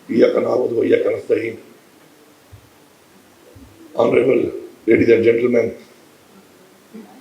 إياك نعبد وإياك نستعين. Honorable ladies and gentlemen,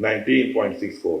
19.64.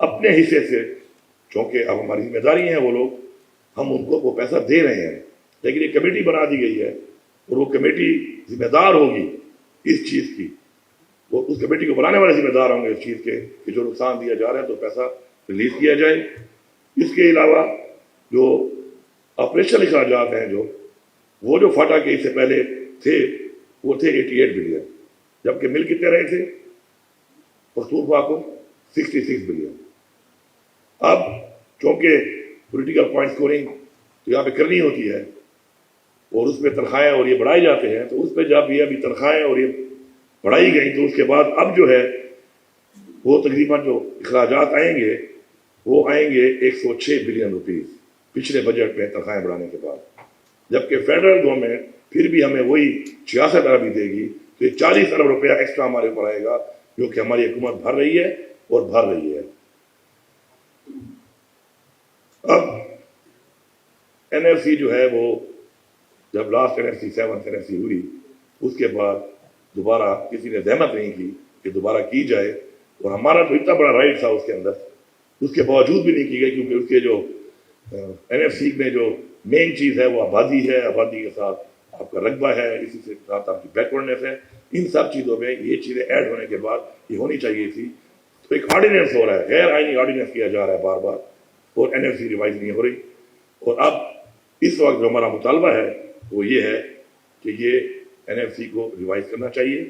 اپنے حصے سے، چونکہ اب ہماری ذمہ داری ہیں وہ لوگ، ہم ان کو وہ پیسہ دے رہے ہیں، لیکن ایک کمیٹی بنا دی گئی ہے اور وہ کمیٹی ذمہ دار ہوگی اس چیز کی، وہ اس کمیٹی کو بنانے والے ذمہ دار ہوں گے اس چیز کے کہ جو نقصان دیا جا رہا ہے تو پیسہ ریلیز کیا جائے۔ اس کے علاوہ جو آپریشنل اخراجات ہیں وہ جو فاٹا کے اس سے پہلے تھے وہ تھے 88 بلین، جبکہ مل کتنے رہے تھے پختونخوا کو 66 بلین۔ اب چونکہ پولیٹیکل پوائنٹ اسکورنگ تو یہاں پہ کرنی ہوتی ہے اور اس میں تنخواہیں اور یہ بڑھائے جاتے ہیں، تو اس پہ جب یہ ابھی تنخواہیں اور یہ بڑھائی گئی تو اس کے بعد اب جو ہے وہ تقریباً جو اخراجات آئیں گے وہ آئیں گے 106 بلین روپیز پچھلے بجٹ میں تنخواہیں بڑھانے کے بعد، جبکہ فیڈرل گورنمنٹ پھر بھی ہمیں وہی 66 ارب ہی دے گی، تو یہ 40 ارب روپیہ ایکسٹرا ہمارے اوپر آئے گا جو کہ ہماری حکومت بھر رہی ہے اور بھر رہی ہے۔ اب این ایف سی جو ہے وہ جب last N F C 7 N F C ہوئی اس کے بعد دوبارہ کسی نے زحمت نہیں کی کہ دوبارہ کی جائے، اور ہمارا تو اتنا بڑا رائٹ تھا اس کے اندر، اس کے باوجود بھی نہیں کی گئی، کیونکہ اس کے جو این ایف سی میں جو مین چیز ہے وہ آبادی ہے، آبادی کے ساتھ آپ کا رقبہ ہے، اسی سے ساتھ آپ کی بیکورڈنیس ہے، ان سب چیزوں میں یہ چیزیں ایڈ ہونے کے بعد یہ ہونی چاہیے تھی۔ تو ایک آرڈیننس ہو رہا ہے، غیر آئینی آرڈیننس کیا جا رہا ہے بار بار، اور این ایف سی ریوائز نہیں ہو رہی، اور اب اس وقت جو ہمارا مطالبہ ہے وہ یہ ہے کہ یہ این ایف سی کو ریوائز کرنا چاہیے،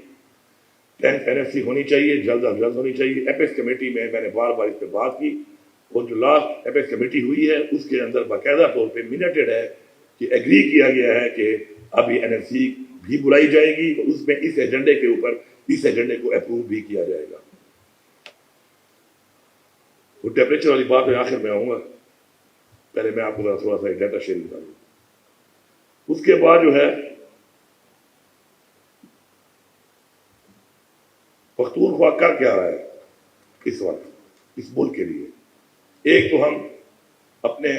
10th این ایف سی ہونی چاہیے، جلد از جلد ہونی چاہیے۔ ایپیکس کمیٹی میں نے بار بار اس پہ بات کی، اور جو لاسٹ ایپیکس کمیٹی ہوئی ہے اس کے اندر باقاعدہ طور پہ منٹڈ ہے کہ ایگری کیا گیا ہے کہ اب یہ این ایف سی بھی بلائی جائے گی، اور اس میں اس ایجنڈے کے اوپر اس ایجنڈے کو اپروو بھی کیا جائے گا۔ وہ ٹیمپریچر والی بات میں آخر میں آؤں گا، پہلے میں آپ کو تھوڑا سا ڈیٹا شیئرنگ کروں۔ اس کے بعد جو ہے پختونخوا کر کیا رہا ہے اس وقت اس ملک کے لیے؟ ایک تو ہم اپنے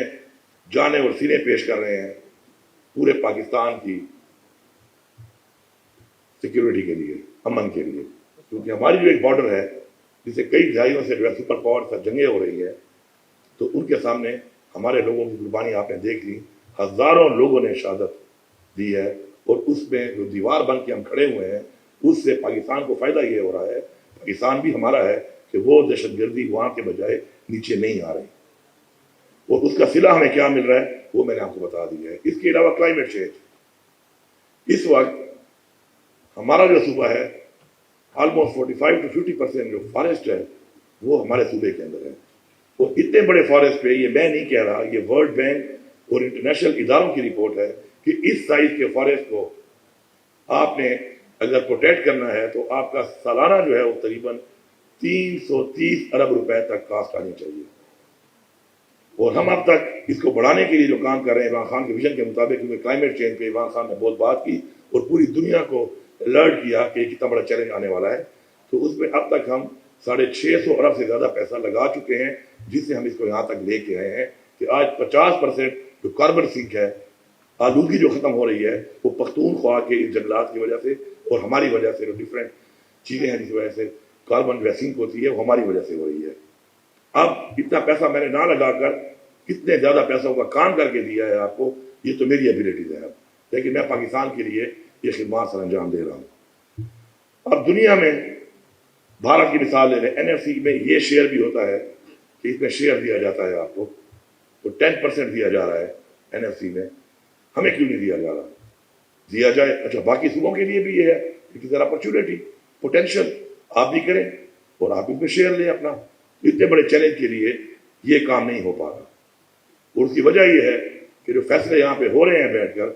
جانے اور سینے پیش کر رہے ہیں پورے پاکستان کی سیکیورٹی کے لیے، امن کے لیے، کیونکہ ہماری جو ایک بارڈر ہے جسے کئی دہائیوں سے جو ہے سپر پاور سے جنگیں ہو رہی ہے، تو ان کے سامنے ہمارے لوگوں کی قربانی آپ نے دیکھ لی، ہزاروں لوگوں نے شہادت دی ہے، اور اس میں جو دیوار بن کے ہم کھڑے ہوئے ہیں اس سے پاکستان کو فائدہ یہ ہو رہا ہے، پاکستان بھی ہمارا ہے کہ وہ دہشت گردی وہاں کے بجائے نیچے نہیں آ رہی، اور اس کا صلہ ہمیں کیا مل رہا ہے وہ میں نے آپ کو بتا دیا ہے۔ اس کے علاوہ کلائمیٹ چینج، اس وقت ہمارا جو صوبہ ہے آلموسٹ 45 to 50% جو فارسٹ ہے وہ ہمارے صوبے کے اندر ہے، اور اتنے بڑے فارسٹ پہ یہ میں نہیں کہہ رہا، یہ ورلڈ بینک اور انٹرنیشنل اداروں کی رپورٹ ہے کہ اس سائز کے فارسٹ کو آپ نے اگر پروٹیکٹ کرنا ہے تو آپ کا سالانہ جو ہے وہ تقریباً 330 ارب روپے تک کاسٹ آنی چاہیے، اور ہم اب تک اس کو بڑھانے کے لیے جو کام کر رہے ہیں عمران خان کے ویژن کے مطابق، کیونکہ کلائمیٹ چینج پہ عمران خان نے بہت بات کی اور پوری دنیا کو الرٹ کیا کہ کتنا بڑا چیلنج آنے والا ہے، تو اس میں اب تک ہم 650 ارب سے زیادہ پیسہ لگا چکے ہیں، جس سے ہم اس کو یہاں تک لے کے آئے ہیں کہ آج 50% جو کاربن سنک ہے، آلودگی جو ختم ہو رہی ہے، وہ پختونخوا کے اس جنگلات کی وجہ سے اور ہماری وجہ سے جو ڈفرینٹ چیزیں ہیں جس وجہ سے کاربن جو سنک ہوتی ہے وہ ہماری وجہ سے ہو رہی ہے۔ اب اتنا پیسہ میں نے نہ لگا کر کتنے زیادہ پیسوں کا کام کر کے دیا ہے آپ کو، یہ تو میری ایبیلٹیز ہے، لیکن میں پاکستان کے لیے یہ خدمات سر انجام دے رہا ہوں۔ اب دنیا میں بھارت کی مثال لے لیں، این ایف سی میں یہ شیئر بھی ہوتا ہے کہ اس میں شیئر دیا جاتا ہے آپ کو، تو 10% دیا جا رہا ہے این ایف سی میں، ہمیں کیوں نہیں دیا جا رہا؟ دیا جائے۔ اچھا، باقی صوبوں کے لیے بھی یہ ہے کہ ذرا اپرچونٹی پوٹینشیل آپ بھی کریں اور آپ ان پہ شیئر لیں اپنا۔ اتنے بڑے چیلنج کے لیے یہ کام نہیں ہو پا رہا، اور اس کی وجہ یہ ہے کہ جو فیصلے یہاں پہ ہو رہے ہیں بیٹھ کر،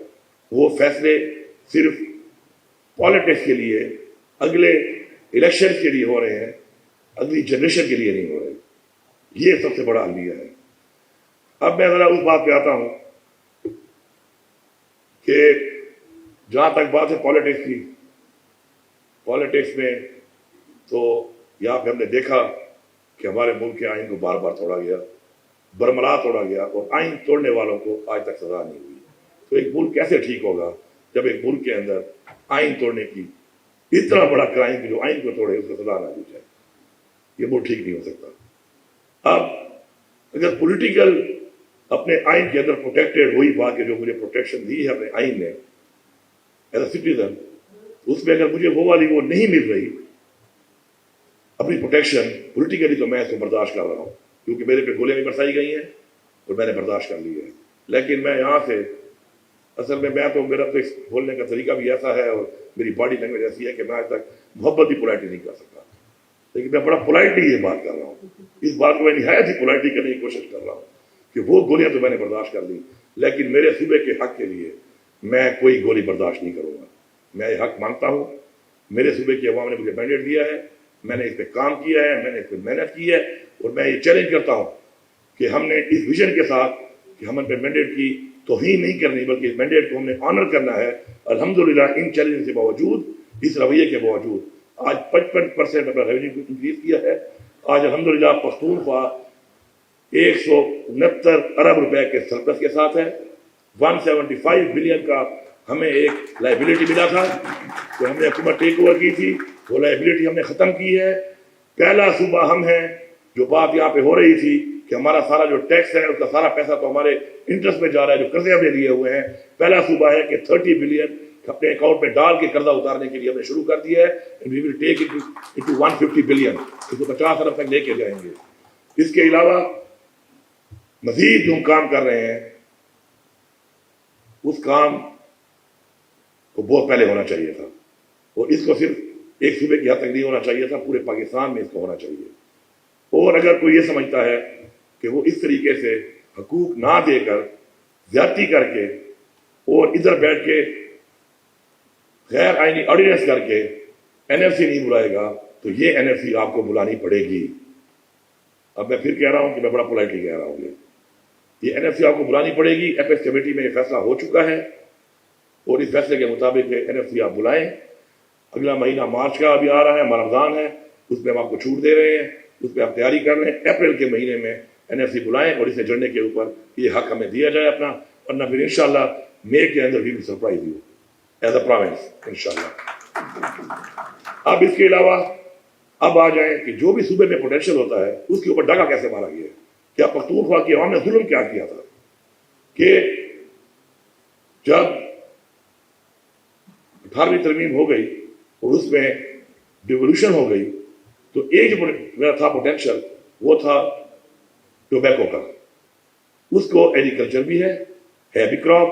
وہ فیصلے صرف پالیٹکس کے لیے، اگلے الیکشن کے لیے ہو رہے ہیں، اگلی جنریشن کے لیے نہیں ہو رہے۔ یہ سب سے بڑا المیہ ہے۔ اب میں ذرا اس بات پہ آتا ہوں کہ جہاں تک بات ہے پالیٹکس کی، پالیٹکس میں تو یہاں پہ ہم نے دیکھا کہ ہمارے ملک کے آئین کو بار بار توڑا گیا، برملا توڑا گیا، اور آئین توڑنے والوں کو آج تک سزا نہیں ہوئی۔ تو ایک ملک کیسے ٹھیک ہوگا جب ایک ملک کے اندر آئین توڑنے کی اتنا بڑا کرائم جو آئین کو توڑے اس کو سزا نہ دی جائے؟ یہ ملک ٹھیک نہیں ہو سکتا۔ اب اگر پولیٹیکل اپنے آئین کے اندر پروٹیکٹیڈ وہی بات کہ جو مجھے پروٹیکشن دی ہے اپنے آئین نے ایز اے سٹیزن، اس میں اگر مجھے وہ والی وہ نہیں مل رہی اپنی پروٹیکشن پولیٹیکلی، تو میں اس کو برداشت کر رہا ہوں، کیونکہ میرے پہ گولیاں بھی برسائی گئی ہیں اور میں نے برداشت کر لی ہے۔ لیکن میں یہاں سے اصل میں تو میرا تو بولنے کا طریقہ بھی ایسا ہے اور میری باڈی لینگویج ایسی ہے کہ میں آج تک محبت بھی پولائٹلی نہیں کر سکتا، لیکن میں بڑا پولائٹلی یہ بات کر رہا ہوں، اس بات کو میں نہایت ہی پولائٹلی کرنے کی کوشش کر رہا ہوں کہ وہ گولیاں تو میں نے برداشت کر لی، لیکن میرے صوبے کے حق کے لیے میں کوئی گولی برداشت نہیں کروں گا۔ میں یہ حق مانگتا ہوں، میرے صوبے کی عوام نے مجھے مینڈیٹ دیا ہے، میں نے اس پہ کام کیا ہے، میں نے اس پہ محنت کی ہے، اور میں یہ چیلنج کرتا ہوں کہ ہم نے اس ویژن کے ساتھ کہ ہم نے مینڈیٹ کی توہین نہیں کرنی، بلکہ اس مینڈیٹ کو ہم نے آنر کرنا ہے۔ الحمدللہ ان چیلنج کے باوجود، اس رویے کے باوجود آج 55% اپنا ریونیو انکریز کیا ہے۔ آج الحمدللہ پختونخوا 169 ارب روپے کے سرپلس کے ساتھ ہے۔ 175 بلین کا ہمیں ایک لائبلٹی ملا تھا کہ ہم نے حکومت ٹیک اوور کی تھی، وہ لائبلٹی ہم نے ختم کی ہے۔ پہلا صوبہ ہم ہیں، جو بات یہاں پہ ہو رہی تھی کہ ہمارا سارا جو ٹیکس ہے اس کا سارا پیسہ تو ہمارے انٹرسٹ میں جا رہا ہے، جو قرضے ہم نے لیے ہوئے ہیں، پہلا صوبہ ہے کہ 30 بلین اپنے اکاؤنٹ میں ڈال کے قرضہ اتارنے کے لیے ہم نے شروع کر دیا ہے۔ We will take it to 150 billion, اس کو 50 ارب تک لے کے جائیں گے۔ اس کے علاوہ مزید جو ہم کام کر رہے ہیں، اس کام کو بہت پہلے ہونا چاہیے تھا، اور اس کو صرف ایک صوبے کی حد تک نہیں ہونا چاہیے تھا، پورے پاکستان میں اس کو ہونا چاہیے۔ اور اگر کوئی یہ سمجھتا ہے کہ وہ اس طریقے سے حقوق نہ دے کر، زیادتی کر کے، اور ادھر بیٹھ کے غیر آئینی آرڈیننس کر کے این ایف سی نہیں بلائے گا، تو یہ این ایف سی آپ کو بلانی پڑے گی۔ اب میں پھر کہہ رہا ہوں کہ میں بڑا پولائٹلی کہہ رہا ہوں، یہ این ایف سی آپ کو بلانی پڑے گی۔ ایف ایس کمیٹی میں یہ فیصلہ ہو چکا ہے، اور اس فیصلے کے مطابق این ایف سی آپ بلائیں۔ اگلا مہینہ مارچ کا ابھی آ رہا ہے، رمضان ہے، اس میں ہم آپ کو چھوٹ دے رہے ہیں، اس پہ آپ تیاری کر رہے ہیں۔ اپریل کے مہینے میں این ایف سی بلائیں اور اسے جڑنے کے اوپر یہ حق ہمیں دیا جائے اپنا، ورنہ پھر انشاءاللہ مئی کے اندر بھی surprise you as a province انشاءاللہ۔ اب اس کے علاوہ اب آ جائیں کہ جو بھی صوبے میں پوٹینشیل ہوتا ہے اس کے اوپر ڈاکہ کیسے مارا گیا ہے۔ کیا پختونخوا کی عوام نے ظلم کیا کیا تھا کہ جب 18ویں ترمیم ہو گئی اور اس میں ڈیولوشن ہو گئی، تو ایک جو میرا تھا پوٹینشیل وہ تھا ٹوبیکو کا، اس کو ایگریکلچر بھی ہے بھی کراپ،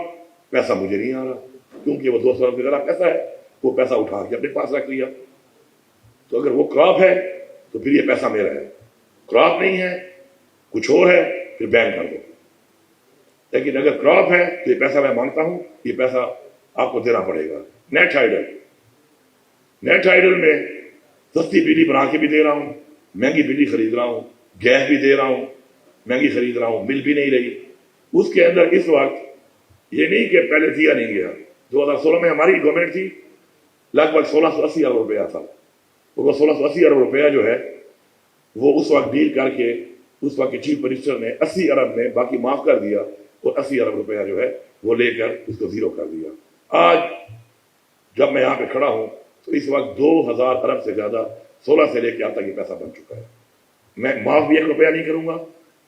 پیسہ مجھے نہیں آ رہا کیونکہ وہ 200 ارب کا پیسہ ہے، وہ پیسہ اٹھا کے اپنے پاس رکھ لیا۔ تو اگر وہ کراپ ہے تو پھر یہ پیسہ میرا ہے، کراپ نہیں ہے کچھ اور ہے پھر بین کر دو۔ لیکن اگر کراپ ہے تو یہ پیسہ میں مانگتا ہوں، یہ پیسہ آپ کو دینا پڑے گا۔ نیٹ ہائیڈل میں سستی بجلی بنا کے بھی دے رہا ہوں، مہنگی بجلی خرید رہا ہوں، گیس بھی دے رہا ہوں، مہنگی خرید رہا ہوں، مل بھی نہیں رہی۔ اس کے اندر اس وقت یہ نہیں کہ پہلے دیا نہیں گیا، 2016 میں ہماری گورنمنٹ تھی، لگ بھگ 1680 ارب روپیہ تھا، وہ 1680 ارب روپیہ جو ہے وہ اس وقت ڈیل کر کے اس وقت کے چیف منسٹر نے 80 ارب میں باقی معاف کر دیا، اور 80 ارب روپیہ جو ہے وہ لے کر اس کو زیرو کر دیا۔ آج جب میں یہاں پہ کھڑا ہوں تو اس وقت 2000 ارب سے زیادہ 16 سے لے کے اب تک یہ پیسہ بن چکا ہے۔ میں معاف بھی 1 روپیہ نہیں کروں گا،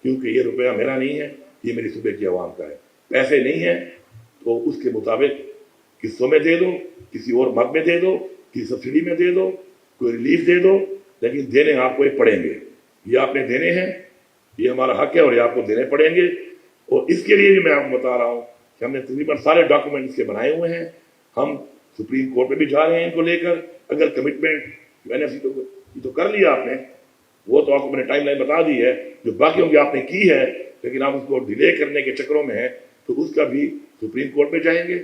کیونکہ یہ روپیہ میرا نہیں ہے، یہ میری صوبے کی عوام کا ہے۔ پیسے نہیں ہیں تو اس کے مطابق قسطوں میں دے دو، کسی اور مد میں دے دو، کسی سبسڈی میں دے دو، کوئی ریلیف دے دو، لیکن دینے آپ کو یہ پڑیں گے، یہ آپ نے دینے ہیں، یہ ہمارا حق ہے اور یہ آپ کو دینے پڑیں گے۔ اور اس کے لیے بھی میں آپ کو بتا رہا ہوں کہ ہم نے تقریباً سارے ڈاکومنٹ اس کے بنائے ہوئے ہیں، ہم سپریم کورٹ میں بھی جا رہے ہیں ان کو لے کر۔ اگر کمٹمنٹ این ایف سی تو کر لیا آپ نے، وہ تو آپ کو میں نے ٹائم لائن بتا دی ہے، جو باقیوں کی آپ نے کی ہے، لیکن آپ اس کو ڈیلے کرنے کے چکروں میں ہیں، تو اس کا بھی سپریم کورٹ میں جائیں گے۔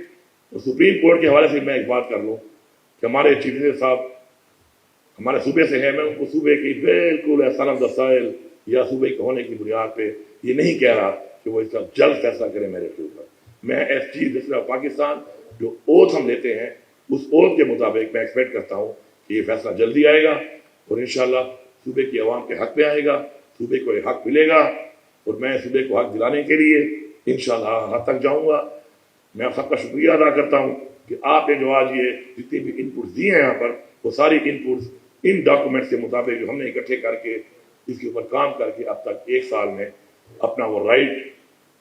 اور سپریم کورٹ کے حوالے سے میں ایک بات کر لوں کہ ہمارے چیف منسٹر صاحب ہمارے صوبے سے ہیں، میں ان کو صوبے کی بالکل احسان دسائل یا صوبے کے ہونے کی بنیاد پہ یہ نہیں کہہ رہا کہ وہ اس کا جلد فیصلہ کرے میرے کے اوپر۔ میں S chief minister of Pakistan جو اوتھ ہم لیتے ہیں، اس اوتھ کے مطابق میں ایکسپیکٹ کرتا ہوں کہ یہ فیصلہ جلدی آئے گا، اور انشاءاللہ صوبے کی عوام کے حق میں آئے گا، صوبے کو یہ حق ملے گا، اور میں صوبے کو حق دلانے کے لیے انشاءاللہ حد تک جاؤں گا۔ میں آپ سب کا شکریہ ادا کرتا ہوں کہ آپ نے جو آج یہ جتنی بھی ان پٹس دی ہیں یہاں پر، وہ ساری ان پٹس ان ڈاکومنٹس کے مطابق جو ہم نے اکٹھے کر کے اس کے اوپر کام کر کے اب تک 1 سال میں اپنا وہ رائٹ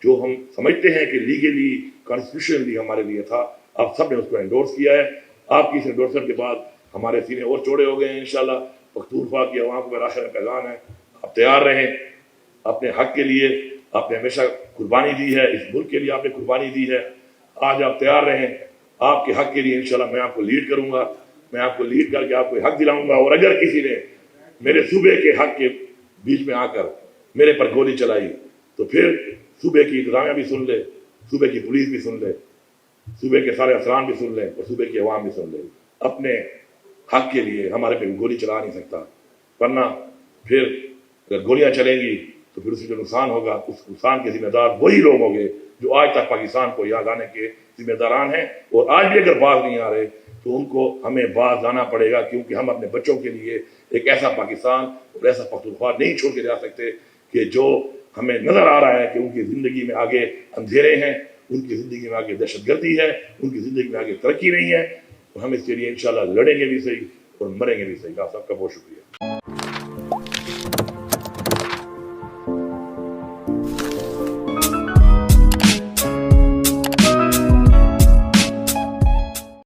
جو ہم سمجھتے ہیں کہ لیگلی کانسٹیٹیوشنلی ہمارے لیے تھا، آپ سب نے اس کو انڈورس کیا ہے۔ آپ کی اس انڈورسمنٹ کے بعد ہمارے سینے اور چوڑے ہو گئے ہیں انشاءاللہ۔ پختونخوا کی عوام کو میرا آخر میں پیغام ہے، آپ تیار رہیں اپنے حق کے لیے۔ آپ نے ہمیشہ قربانی دی ہے، اس ملک کے لیے آپ نے قربانی دی ہے، آج آپ تیار رہیں آپ کے حق کے لیے۔ انشاءاللہ میں آپ کو لیڈ کروں گا، میں آپ کو لیڈ کر کے آپ کو حق دلاؤں گا۔ اور اگر کسی نے میرے صوبے کے حق کے بیچ میں آ کر میرے پر گولی چلائی تو پھر صوبے کی انتظامیہ بھی سن لے، صوبے کی پولیس بھی سن لے، صوبے کے سارے افسران بھی سن لیں اور صوبے کی عوام بھی سن لیں۔ اپنے حق کے لیے ہمارے پہ گولی چلا نہیں سکتا، ورنہ پھر اگر گولیاں چلیں گی تو پھر اس سے جو نقصان ہوگا اس نقصان کے ذمہ دار وہی لوگ ہوں گے جو آج تک پاکستان کو یہاں لانے کے ذمہ داران ہیں، اور آج بھی اگر باز نہیں آ رہے تو ان کو ہمیں باز لانا پڑے گا، کیونکہ ہم اپنے بچوں کے لیے ایک ایسا پاکستان اور ایسا پختونخوا نہیں چھوڑ کے جا سکتے کہ جو ہمیں نظر آ رہا ہے کہ ان کی زندگی میں آگے اندھیرے ہیں، ان کی زندگی میں آگے دہشت گردی ہے، ان کی زندگی میں آگے ترقی نہیں ہے۔ اور ہم اس کے لیے انشاءاللہ لڑیں گے بھی صحیح اور مریں گے بھی صحیح۔ آپ سب کا بہت شکریہ۔